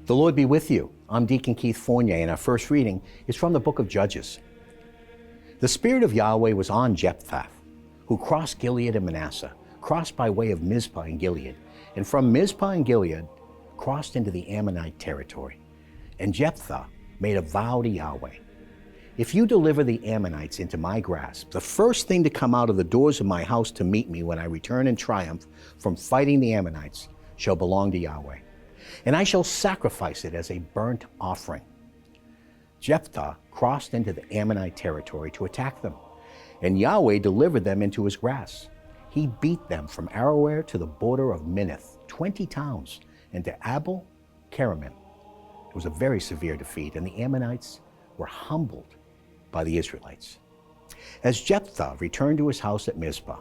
The Lord be with you. I'm Deacon Keith Fournier, and our first reading is from the book of Judges. The Spirit of Yahweh was on Jephthah, who crossed Gilead and Manasseh, crossed by way of Mizpah and Gilead, and from Mizpah and Gilead crossed into the Ammonite territory. And Jephthah made a vow to Yahweh. If you deliver the Ammonites into my grasp, the first thing to come out of the doors of my house to meet me when I return in triumph from fighting the Ammonites shall belong to Yahweh, and I shall sacrifice it as a burnt offering. Jephthah crossed into the Ammonite territory to attack them, and Yahweh delivered them into his grasp. He beat them from Araw-araw to the border of Minnith, 20 towns, and to Abel Keramim. It was a very severe defeat, and the Ammonites were humbled by the Israelites. As Jephthah returned to his house at Mizpah,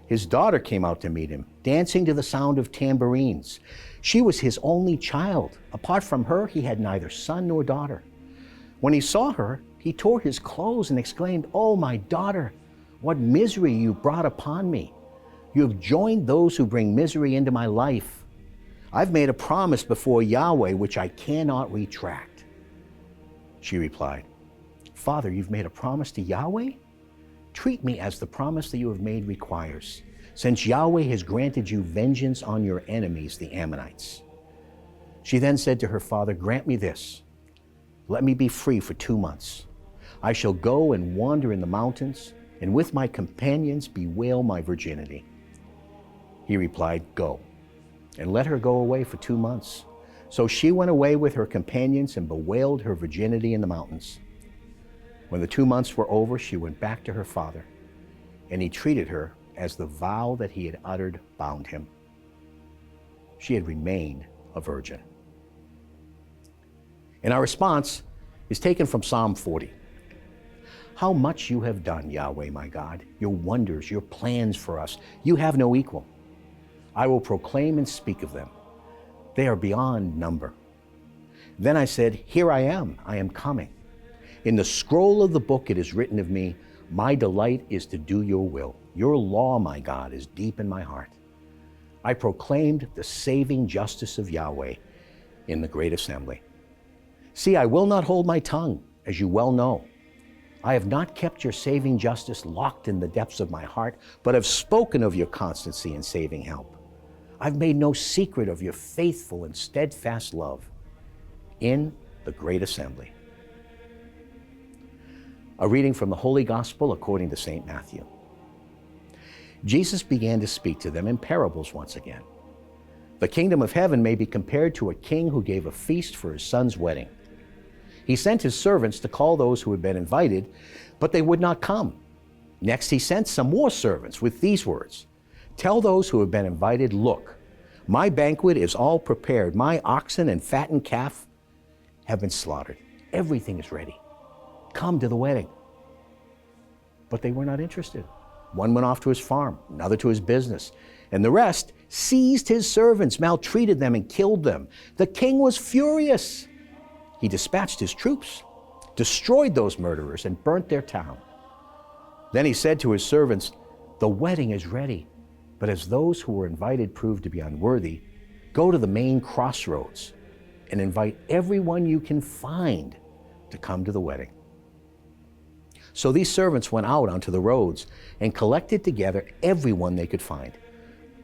his daughter came out to meet him, dancing to the sound of tambourines. She was his only child. Apart from her, he had neither son nor daughter. When he saw her, he tore his clothes and exclaimed, "Oh, my daughter, what misery you brought upon me. You have joined those who bring misery into my life. I've made a promise before Yahweh which I cannot retract." She replied, "Father, you've made a promise to Yahweh? Treat me as the promise that you have made requires, since Yahweh has granted you vengeance on your enemies, the Ammonites." She then said to her father, "Grant me this. Let me be free for 2 months. I shall go and wander in the mountains, and with my companions bewail my virginity." He replied, "Go, and let her go away for 2 months." So she went away with her companions and bewailed her virginity in the mountains. When the 2 months were over, she went back to her father, and he treated her as the vow that he had uttered bound him. She had remained a virgin. And our response is taken from Psalm 40. How much you have done, Yahweh, my God, your wonders, your plans for us, you have no equal. I will proclaim and speak of them. They are beyond number. Then I said, "Here I am coming. In the scroll of the book it is written of me, my delight is to do your will. Your law, my God, is deep in my heart. I proclaimed the saving justice of Yahweh in the great assembly. See, I will not hold my tongue, as you well know. I have not kept your saving justice locked in the depths of my heart, but have spoken of your constancy and saving help. I've made no secret of your faithful and steadfast love in the great assembly." A reading from the Holy Gospel according to St. Matthew. Jesus began to speak to them in parables once again. The kingdom of heaven may be compared to a king who gave a feast for his son's wedding. He sent his servants to call those who had been invited, but they would not come. Next, he sent some more servants with these words, "Tell those who have been invited, look, my banquet is all prepared. My oxen and fattened calf have been slaughtered. Everything is ready. Come to the wedding." But they were not interested. One went off to his farm, another to his business, and the rest seized his servants, maltreated them, and killed them. The king was furious. He dispatched his troops, destroyed those murderers, and burnt their town. Then he said to his servants, "The wedding is ready, but as those who were invited proved to be unworthy, go to the main crossroads and invite everyone you can find to come to the wedding." So these servants went out onto the roads and collected together everyone they could find,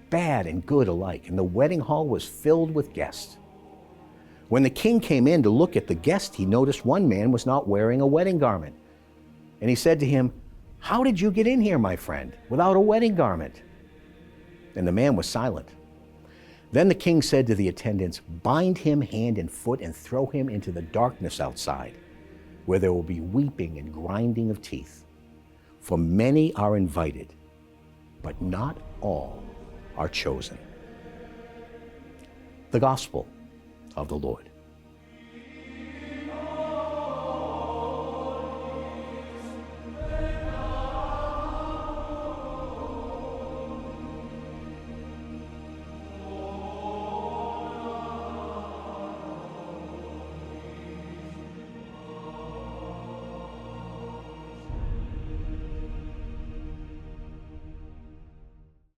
bad and good alike, and the wedding hall was filled with guests. When the king came in to look at the guests, he noticed one man was not wearing a wedding garment. And he said to him, "How did you get in here, my friend, without a wedding garment?" And the man was silent. Then the king said to the attendants, "Bind him hand and foot and throw him into the darkness outside, where there will be weeping and grinding of teeth. For many are invited, but not all are chosen." The Gospel of the Lord.